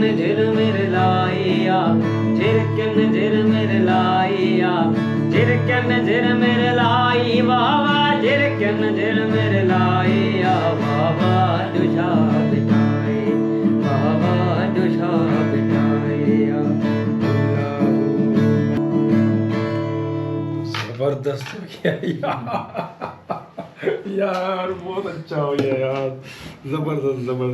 नजर मेरे लाइया झिरके नजर मेरे लाइया झिरके नजर मेरे लाई बाबा झिरके नजर मेरे लाइया बाबा दुशा बिठाए बाबा दुशा बिठाया जबरदस्त हो गया यार बहुत अच्छा हो गया यार जबरदस्त जबरदस्त